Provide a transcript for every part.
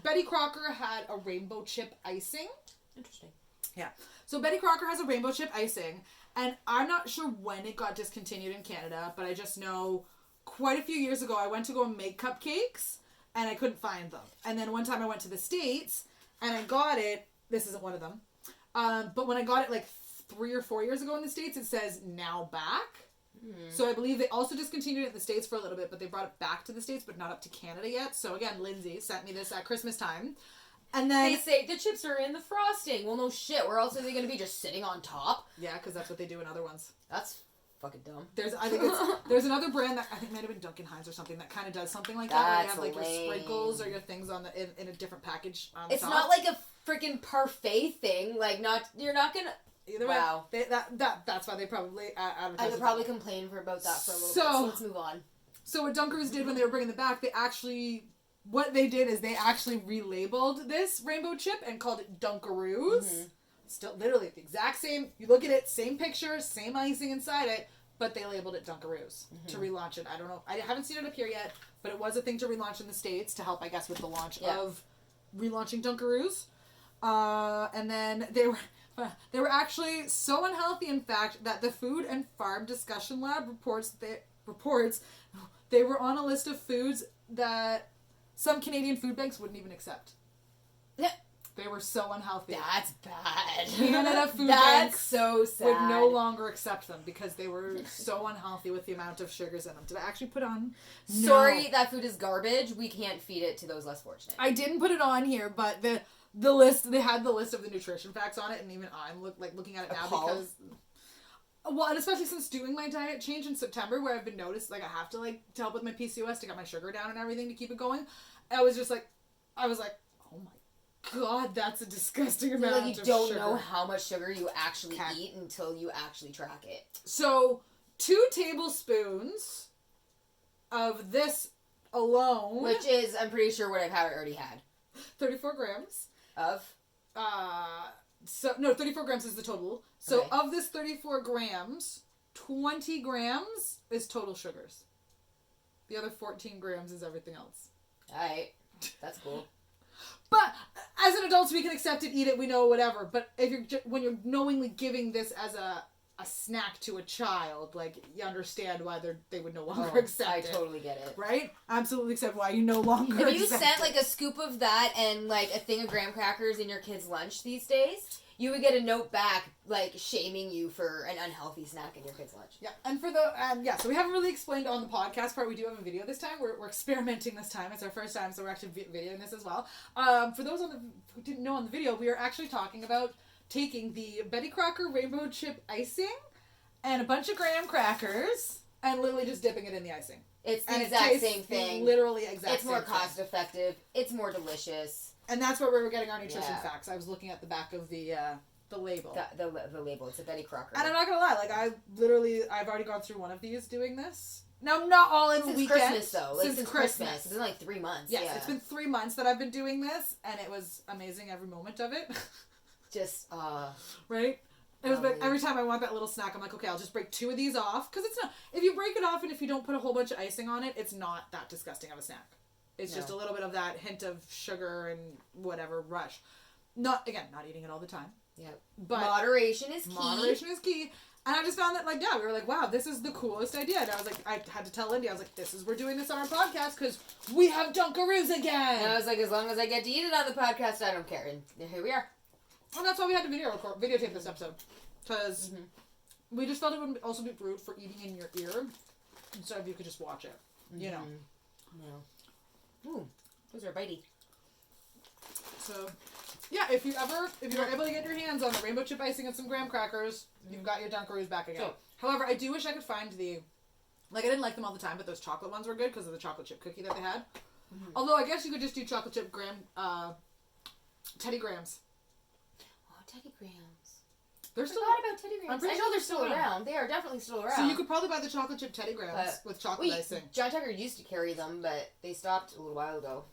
Betty Crocker had a rainbow chip icing. Interesting. Yeah. So Betty Crocker has a rainbow chip icing, and I'm not sure when it got discontinued in Canada, but I just know quite a few years ago I went to go and make cupcakes, and I couldn't find them. And then one time I went to the States, and I got it. This isn't one of them. But when I got it like 3 or 4 years ago in the States, it says now back. So I believe they also discontinued it in the States for a little bit, but they brought it back to the States, but not up to Canada yet. So again, Lindsay sent me this at Christmas time. And then they say the chips are in the frosting. Well, no shit. Where else are they going to be? Just sitting on top? Yeah, because that's what they do in other ones. That's fucking dumb. There's another brand that I think might have been Duncan Hines or something that kind of does something like that. Where you have like your sprinkles or your things on in a different package. It's top. Not like a freaking parfait thing. Like you're not gonna. Either way, wow. That's why they probably advertise. I could probably complain about that for a little bit. So let's move on. So what Dunkaroo's did when they were bringing them back, what they did is they actually relabeled this rainbow chip and called it Dunkaroos. Mm-hmm. Still, literally the exact same. You look at it, same picture, same icing inside it, but they labeled it Dunkaroos to relaunch it. I don't know. I haven't seen it up here yet, but it was a thing to relaunch in the States to help, I guess, with the launch of relaunching Dunkaroos. And then they were actually so unhealthy, in fact, that the Food and Farm Discussion Lab reports they were on a list of foods that some Canadian food banks wouldn't even accept. They were so unhealthy. That's bad. Canada food banks so sad. Would no longer accept them because they were so unhealthy with the amount of sugars in them. Did I actually put on? No. Sorry, that food is garbage. We can't feed it to those less fortunate. I didn't put it on here, but the list, they had the list of the nutrition facts on it, and even I'm looking at it now because... Well, and especially since doing my diet change in September, where I've been noticed, like, I have to, like, to help with my PCOS to get my sugar down and everything to keep it going. I was like, oh my God, that's a disgusting amount of sugar. You don't know how much sugar you actually eat until you actually track it. So, 2 tablespoons of this alone. Which is, I'm pretty sure what I've already had. 34 grams. Of? 34 grams is the total. So of this 34 grams, 20 grams is total sugars. The other 14 grams is everything else. Alright. That's cool. But as an adult, we can accept it, eat it, we know, whatever. But when you're knowingly giving this as a snack to a child, like, you understand why they would no longer accept it. I totally get it. Right? Absolutely accept why you no longer accept it. If you sent, like, a scoop of that and, like, a thing of graham crackers in your kid's lunch these days, you would get a note back, like, shaming you for an unhealthy snack in your kid's lunch. Yeah, and so we haven't really explained on the podcast part. We do have a video this time. We're experimenting this time. It's our first time, so we're actually videoing this as well. For those who didn't know on the video, we are actually talking about taking the Betty Crocker rainbow chip icing and a bunch of graham crackers and literally just dipping it in the icing. It's the exact same thing. Literally exact same thing. It's more cost effective. It's more delicious. And that's where we were getting our nutrition facts. I was looking at the back of the label. The label. It's a Betty Crocker. And I'm not gonna lie, like, I've already gone through one of these doing this. Now, not all in a weekend. Since Christmas, though. Like, since Christmas. It's been like 3 months. Yes, it's been 3 months that I've been doing this, and it was amazing every moment of it. Just, right? It was like, every time I want that little snack, I'm like, okay, I'll just break 2 of these off. Because it's not, if you break it off and if you don't put a whole bunch of icing on it, it's not that disgusting of a snack. It's just a little bit of that hint of sugar and whatever rush. Not eating it all the time. Yeah. But moderation is key. Moderation is key. And I just found that, like, we were like, wow, this is the coolest idea. And I was like, I had to tell Lindy, I was like, we're doing this on our podcast because we have Dunkaroos again. And I was like, as long as I get to eat it on the podcast, I don't care. And here we are. And that's why we had to videotape this episode. Because we just felt it would also be rude for eating in your ear instead of you could just watch it. You know. No. Ooh, those are bitey. So, yeah, if you're able to get your hands on the rainbow chip icing and some graham crackers, you've got your Dunkaroos back again. However, I do wish I could find I didn't like them all the time, but those chocolate ones were good because of the chocolate chip cookie that they had. Although, I guess you could just do chocolate chip Teddy Grahams. Oh, Teddy Grahams. They're still about Teddy Grahams. I know they're still around. They are definitely still around. So you could probably buy the chocolate chip Teddy Grahams with chocolate icing. John Tucker used to carry them, but they stopped a little while ago.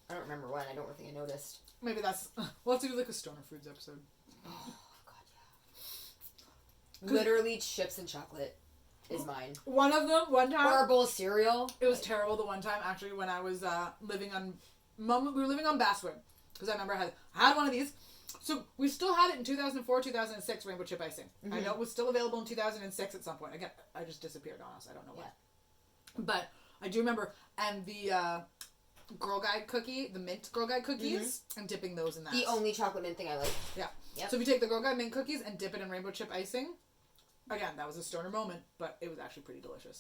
I don't remember when. I don't think I noticed. Maybe we'll have to do like a Stoner Foods episode. Oh, God, yeah. Literally chips and chocolate is mine. One time. Or a bowl of cereal. It was terrible the one time, actually, when I was living on moment we were living on Basswood, because I remember I had one of these. So we still had it in 2004, 2006, rainbow chip icing. I know it was still available in 2006 at some point. Again, I just disappeared on us. I don't know why. But I do remember, and the Girl Guide cookie, the mint Girl Guide cookies, and dipping those in that. The only chocolate mint thing I like. Yeah. Yep. So if you take the Girl Guide mint cookies and dip it in rainbow chip icing, again, that was a stoner moment, but it was actually pretty delicious.